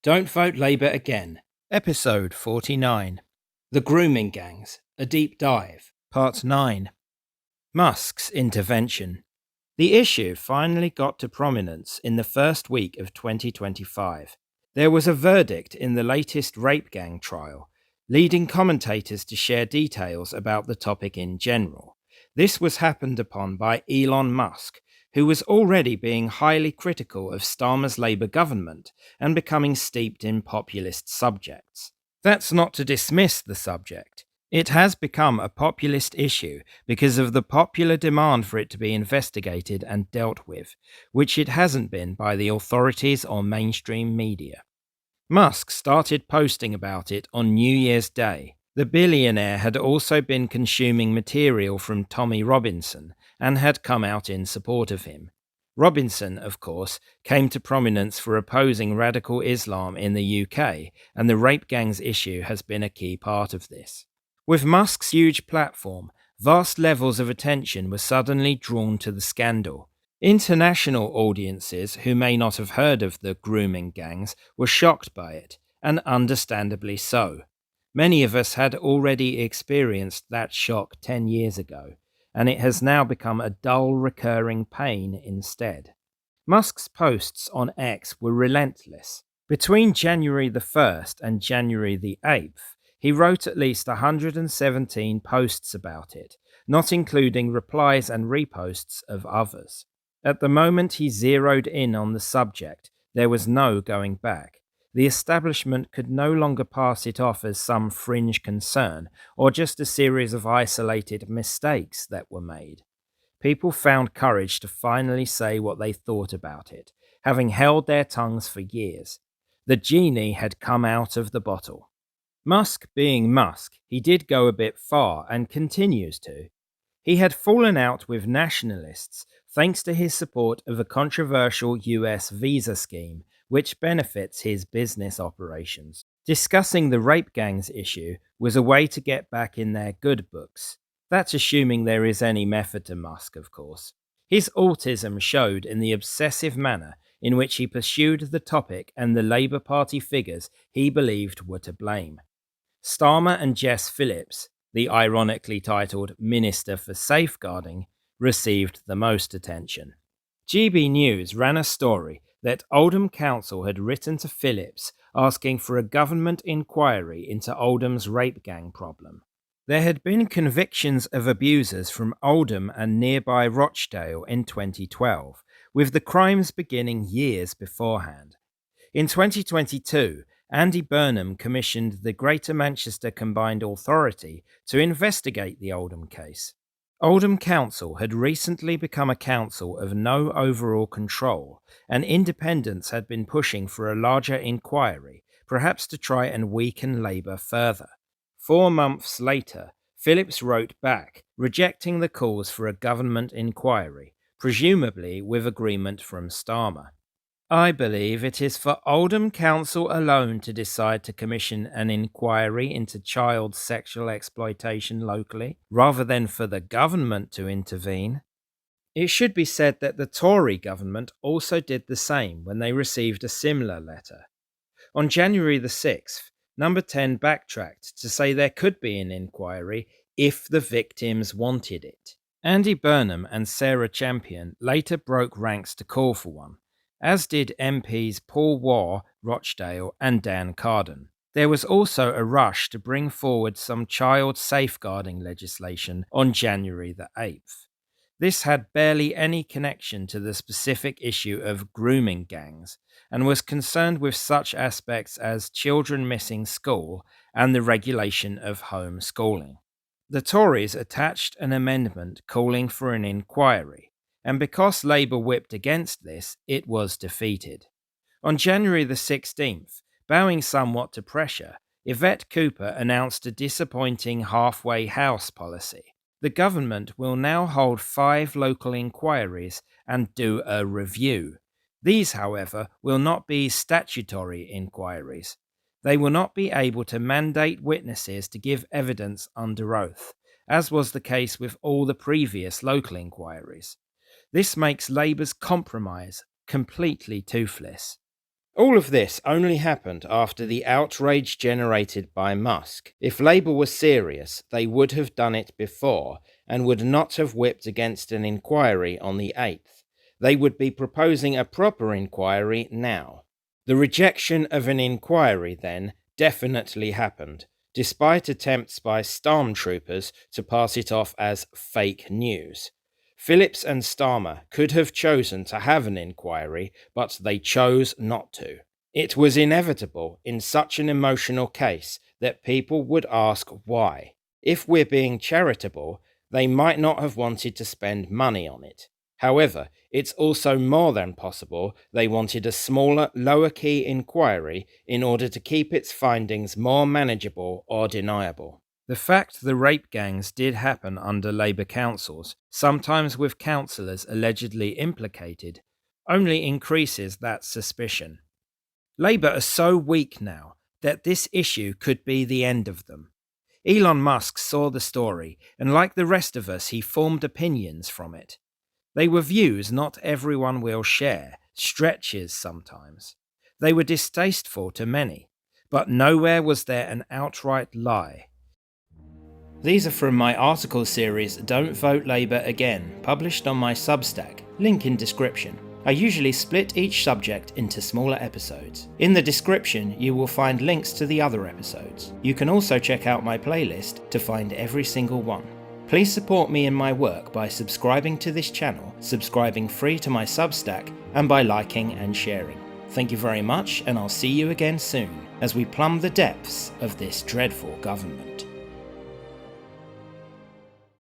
Don't Vote Labour Again. Episode 49. The Grooming Gangs. A Deep Dive. Part 9. Musk's intervention. The issue finally got to prominence in the first week of 2025. There was a verdict in the latest rape gang trial, leading commentators to share details about the topic in general. This was happened upon by Elon Musk, who was already being highly critical of Starmer's Labour government and becoming steeped in populist subjects. That's not to dismiss the subject. It has become a populist issue because of the popular demand for it to be investigated and dealt with, which it hasn't been by the authorities or mainstream media. Musk started posting about it on New Year's Day. The billionaire had also been consuming material from Tommy Robinson and had come out in support of him. Robinson, of course, came to prominence for opposing radical Islam in the UK, and the rape gangs issue has been a key part of this. With Musk's huge platform, vast levels of attention were suddenly drawn to the scandal. International audiences who may not have heard of the grooming gangs were shocked by it, and understandably so. Many of us had already experienced that shock 10 years ago, and it has now become a dull, recurring pain instead. Musk's posts on X were relentless. Between January the 1st and January the 8th, he wrote at least 117 posts about it, not including replies and reposts of others. At the moment he zeroed in on the subject, there was no going back. The establishment could no longer pass it off as some fringe concern or just a series of isolated mistakes that were made. People found courage to finally say what they thought about it, having held their tongues for years. The genie had come out of the bottle. Musk being Musk, he did go a bit far and continues to. He had fallen out with nationalists thanks to his support of a controversial US visa scheme which benefits his business operations. Discussing the rape gangs issue was a way to get back in their good books. That's assuming there is any method to Musk, of course. His autism showed in the obsessive manner in which he pursued the topic and the Labour Party figures he believed were to blame. Starmer and Jess Phillips, the ironically titled Minister for Safeguarding, received the most attention. GB News ran a story that Oldham Council had written to Phillips asking for a government inquiry into Oldham's rape gang problem. There had been convictions of abusers from Oldham and nearby Rochdale in 2012, with the crimes beginning years beforehand. In 2022, Andy Burnham commissioned the Greater Manchester Combined Authority to investigate the Oldham case. Oldham Council had recently become a council of no overall control, and independents had been pushing for a larger inquiry, perhaps to try and weaken Labour further. 4 months later, Phillips wrote back, rejecting the calls for a government inquiry, presumably with agreement from Starmer. I believe it is for Oldham Council alone to decide to commission an inquiry into child sexual exploitation locally, rather than for the government to intervene. It should be said that the Tory government also did the same when they received a similar letter. On January the 6th, Number 10 backtracked to say there could be an inquiry if the victims wanted it. Andy Burnham and Sarah Champion later broke ranks to call for one, as did MPs Paul Waugh, Rochdale, and Dan Carden. There was also a rush to bring forward some child safeguarding legislation on January the 8th. This had barely any connection to the specific issue of grooming gangs, and was concerned with such aspects as children missing school and the regulation of homeschooling. The Tories attached an amendment calling for an inquiry, and because Labour whipped against this, it was defeated. On January the 16th, bowing somewhat to pressure, Yvette Cooper announced a disappointing halfway house policy. The government will now hold 5 local inquiries and do a review. These, however, will not be statutory inquiries. They will not be able to mandate witnesses to give evidence under oath, as was the case with all the previous local inquiries. This makes Labour's compromise completely toothless. All of this only happened after the outrage generated by Musk. If Labour was serious, they would have done it before and would not have whipped against an inquiry on the 8th. They would be proposing a proper inquiry now. The rejection of an inquiry, then, definitely happened, despite attempts by stormtroopers to pass it off as fake news. Phillips and Starmer could have chosen to have an inquiry, but they chose not to. It was inevitable in such an emotional case that people would ask why. If we're being charitable, they might not have wanted to spend money on it. However, it's also more than possible they wanted a smaller, lower-key inquiry in order to keep its findings more manageable or deniable. The fact the rape gangs did happen under Labour councils, sometimes with councillors allegedly implicated, only increases that suspicion. Labour are so weak now that this issue could be the end of them. Elon Musk saw the story, and like the rest of us, he formed opinions from it. They were views not everyone will share, stretches sometimes. They were distasteful to many, but nowhere was there an outright lie. These are from my article series Don't Vote Labour Again, published on my Substack, link in description. I usually split each subject into smaller episodes. In the description you will find links to the other episodes. You can also check out my playlist to find every single one. Please support me in my work by subscribing to this channel, subscribing free to my Substack, and by liking and sharing. Thank you very much, and I'll see you again soon as we plumb the depths of this dreadful government.